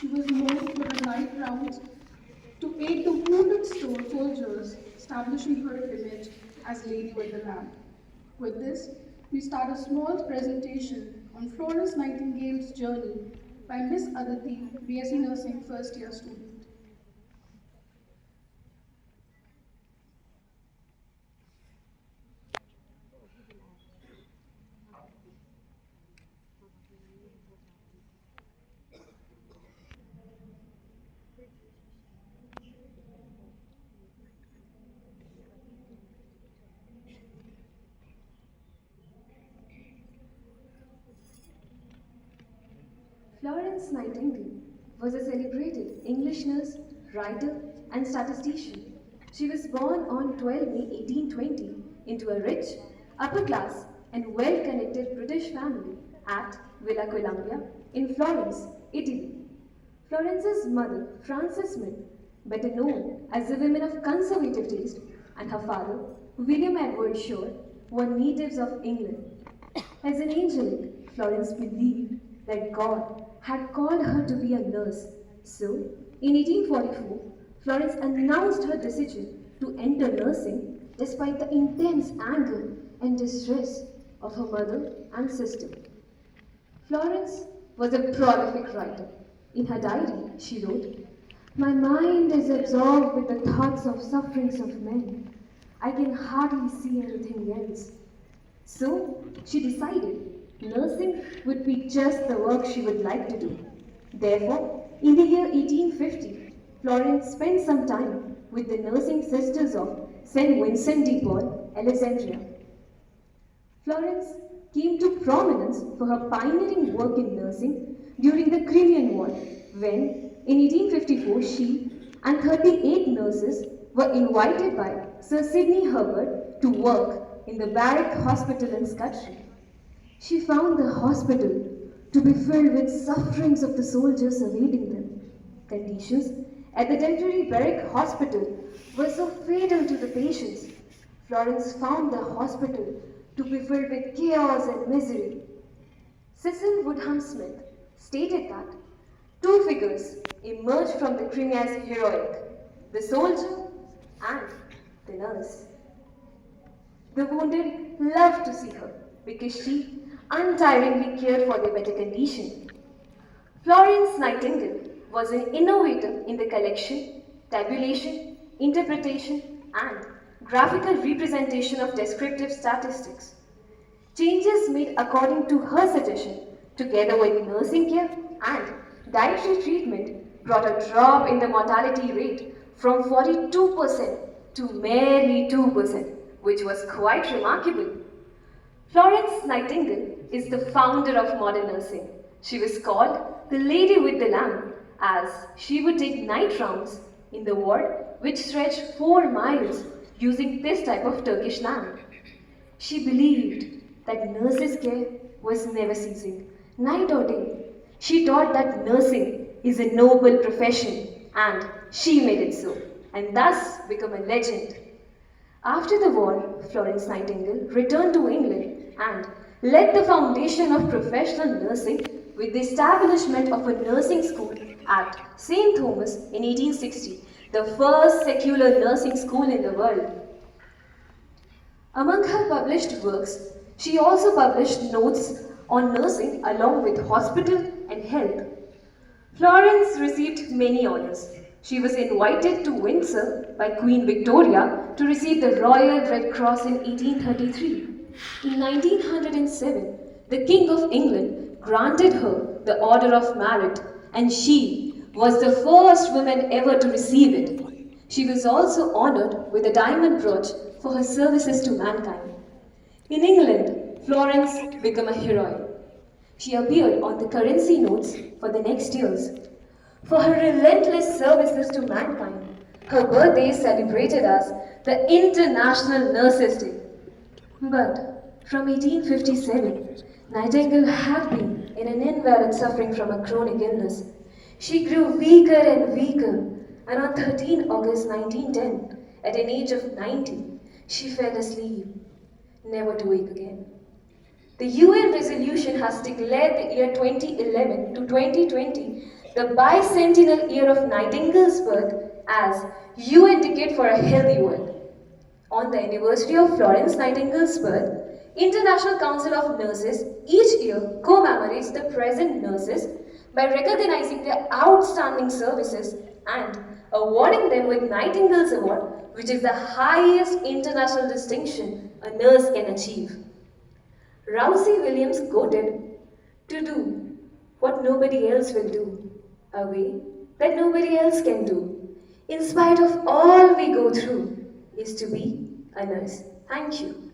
She was known for her night rounds to aid the wounded soldiers, establishing her image as Lady with the Lamp. With this, we start a small presentation on Florence Nightingale's journey by Miss Aditi, BSc Nursing first year student. Florence Nightingale was a celebrated English nurse, writer, and statistician. She was born on 12 May 1820 into a rich, upper class, and well connected British family at Villa Columbia in Florence, Italy. Florence's mother, Frances Smith, better known as the women of conservative taste, and her father, William Edward Shore, were natives of England. As an angelic, Florence believed that God had called her to be a nurse. So, in 1844, Florence announced her decision to enter nursing despite the intense anger and distress of her mother and sister. Florence was a prolific writer. In her diary, she wrote, "My mind is absorbed with the thoughts of sufferings of men. I can hardly see anything else." So, she decided nursing would be just the work she would like to do. Therefore, in the year 1850, Florence spent some time with the nursing sisters of St. Vincent de Paul, Alexandria. Florence came to prominence for her pioneering work in nursing during the Crimean War, when, in 1854, she and 38 nurses were invited by Sir Sidney Herbert to work in the Barrack Hospital in Scutari. She found the hospital to be filled with sufferings of the soldiers awaiting them. Conditions at the temporary barrack hospital were so fatal to the patients. Florence found the hospital to be filled with chaos and misery. Cecil Woodham Smith stated that two figures emerged from the crime as heroic: the soldier and the nurse. The wounded loved to see her because she untiringly cared for their better condition. Florence Nightingale was an innovator in the collection, tabulation, interpretation, and graphical representation of descriptive statistics. Changes made according to her suggestion, together with nursing care and dietary treatment, brought a drop in the mortality rate from 42% to merely 2%, which was quite remarkable. Florence Nightingale is the founder of modern nursing. She was called the Lady with the Lamp, as she would take night rounds in the ward which stretched 4 miles using this type of Turkish lamp. She believed that nurses' care was never ceasing, night or day. She taught that nursing is a noble profession, and she made it so, and thus became a legend. After the war, Florence Nightingale returned to England and led the foundation of professional nursing with the establishment of a nursing school at St. Thomas in 1860, the first secular nursing school in the world. Among her published works, she also published notes on nursing along with hospital and health. Florence received many honors. She was invited to Windsor by Queen Victoria to receive the Royal Red Cross in 1833. In 1907, the King of England granted her the Order of Merit, and she was the first woman ever to receive it. She was also honored with a diamond brooch for her services to mankind. In England, Florence became a heroine. She appeared on the currency notes for the next years. For her relentless services to mankind, her birthday is celebrated as the International Nurses' Day. But from 1857, Nightingale had been in an invalid suffering from a chronic illness. She grew weaker and weaker, and on 13 August 1910, at an age of 90, she fell asleep, never to wake again. The UN resolution has declared the year 2011 to 2020 the bicentennial year of Nightingale's birth as UN Decade for a Healthy World. On the anniversary of Florence Nightingale's birth, International Council of Nurses each year commemorates the present nurses by recognizing their outstanding services and awarding them with Nightingale's Award, which is the highest international distinction a nurse can achieve. Rousey Williams quoted, "To do what nobody else will do, a way that nobody else can do, in spite of all we go through, is to be a nurse." Thank you.